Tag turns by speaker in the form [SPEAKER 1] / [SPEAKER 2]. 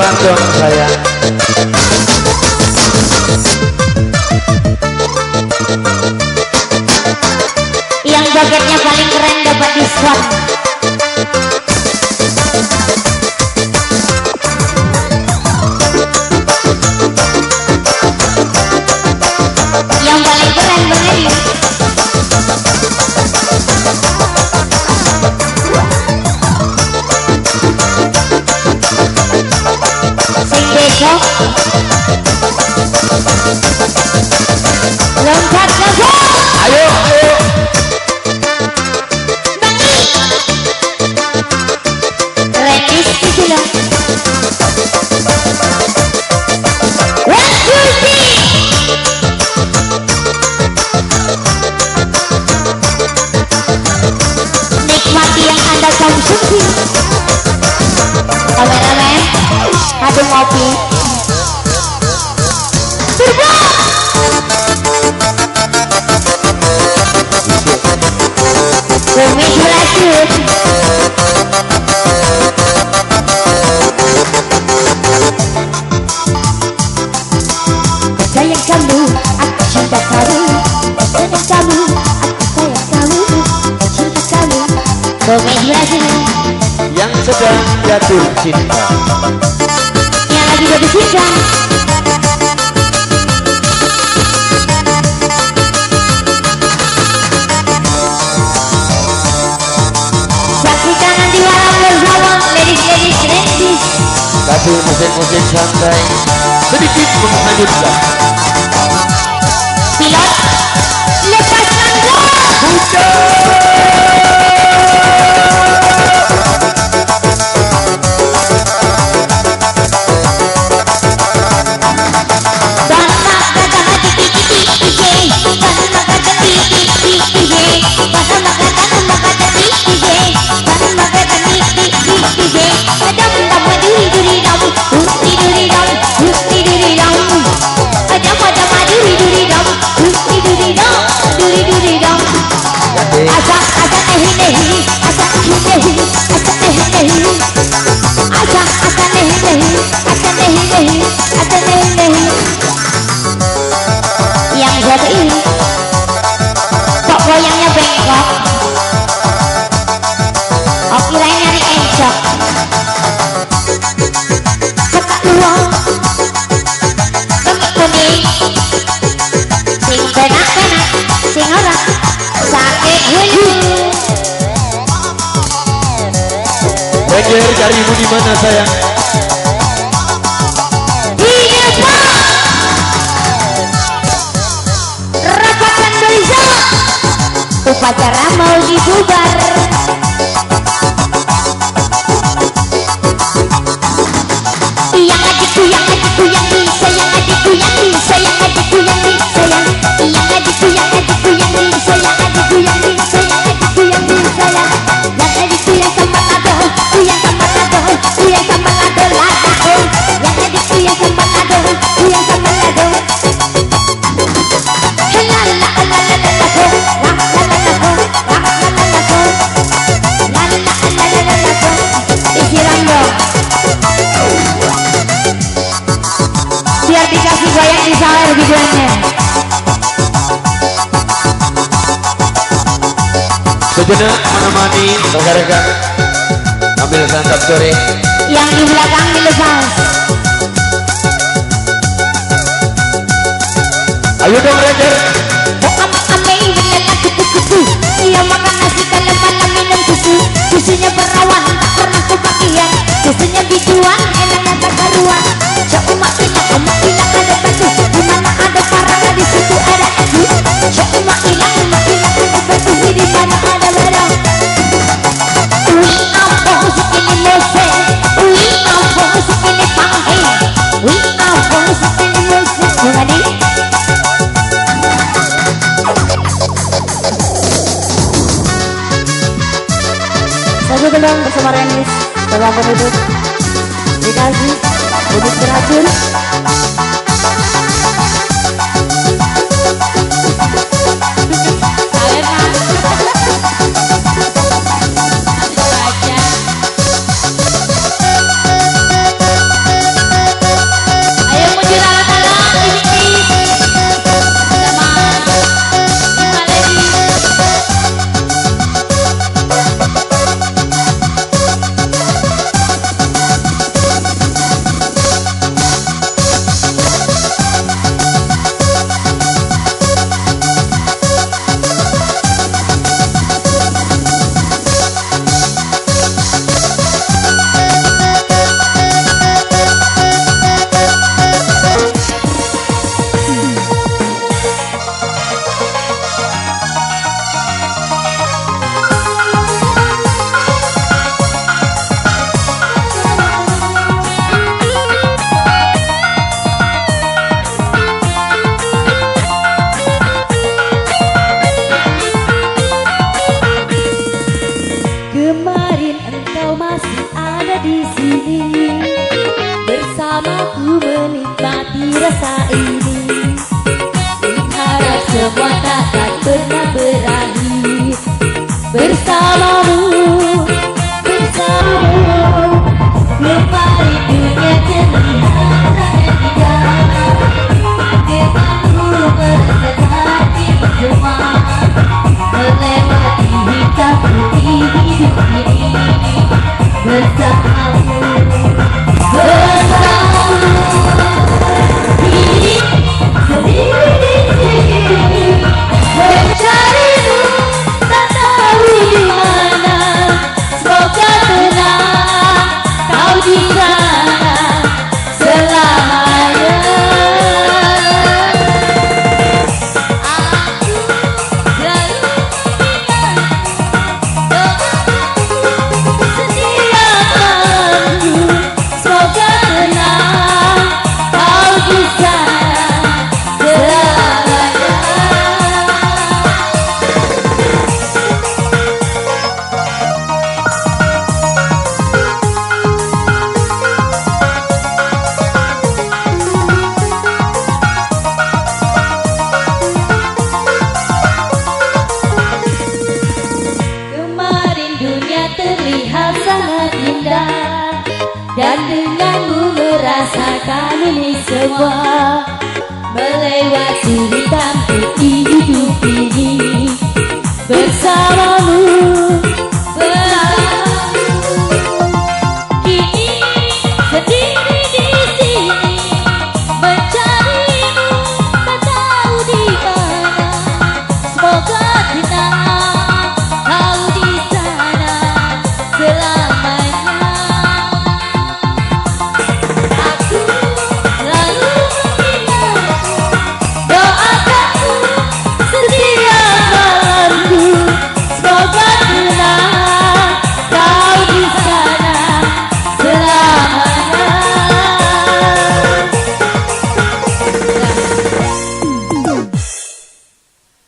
[SPEAKER 1] pelan dong sayang.
[SPEAKER 2] Yang jogetnya paling keren dapat diskon. Yang paling keren bener. Sing besok lompat lompat.
[SPEAKER 1] Ayo ayo.
[SPEAKER 2] Redis itu loh. One, two, three. Nikmati yang Anda konsumsi. Kameramen, ada ngopi. Turbo. Bumi beracun. Sayang kamu, aku cinta kamu. Sayang kamu, aku sayang kamu. Cinta kamu. Bumi beracun.
[SPEAKER 1] Yang sedang jatuh cinta.
[SPEAKER 2] Yang lagi jatuh cinta. Saksikan nanti malam bersama ladies ladies.
[SPEAKER 1] Kasih musik-musik santai sedikit menghanyutkan.
[SPEAKER 2] Pilot, lepaskan gas. Yang satu ini kok goyangnya bengkok. Oh kirain nyari encok. Sekak luang kemik kuning. Sing penak-penak sing orang sakit hulu.
[SPEAKER 1] Banjir carimu di mana sayang?
[SPEAKER 2] Upacara mau dibubar. Yang adikku yang adikku yang bisa, yang adikku yang bisa, yang adikku yang bisa, yang adikku yang adikku yang bisa, yang adikku yang bisa, yang adikku yang bisa, yang adikku yang sama lado, ku yang sama lado, ku yang sama lado lado, yang adikku yang sama lado, ku yang sama lado. Biar dikasih goyang di sawer videonya.
[SPEAKER 1] Sejenak menemani rekan-rekan ambil santap sore.
[SPEAKER 2] Yang di belakang dilepas.
[SPEAKER 1] Ayo dong Ranger.
[SPEAKER 2] Ame beneran kutu-kutu. Dia makan nasi kalau malam minum susu. Susunya perawan tak pernah kebagian. Susunya biduan enaknya tak karuan. Cuma hilang ada batu. Dimana ada parang di situ ada aku. Cuma hilang ada batu. Di mana ada barang. Ui ampun sekini mose. Ui ampun sekini panghe. Ui ampun sekini mose. Gimana? Saya belum bersama Renis. Dalam penduduk dikasih duduk beracun. Kemarin engkau masih ada di sini, bersamaku menikmati rasa ini. Harap semua takkan pernah berakhir bersamamu, bersamamu. Kembali dunia terlihat indah, denganmu bersama semua, melewati hitam putih hidup ini bersamamu, bersamamu. Mencarimu tak tahu di mana, semoga tenang kau di sana selamanya. Aku selalu setia padamu, semoga tenang kau di sana selamanya. Kemarin dunia terlihat sangat indah, dan denganmu merasakan ini semua, melewati hitam putih hidup ini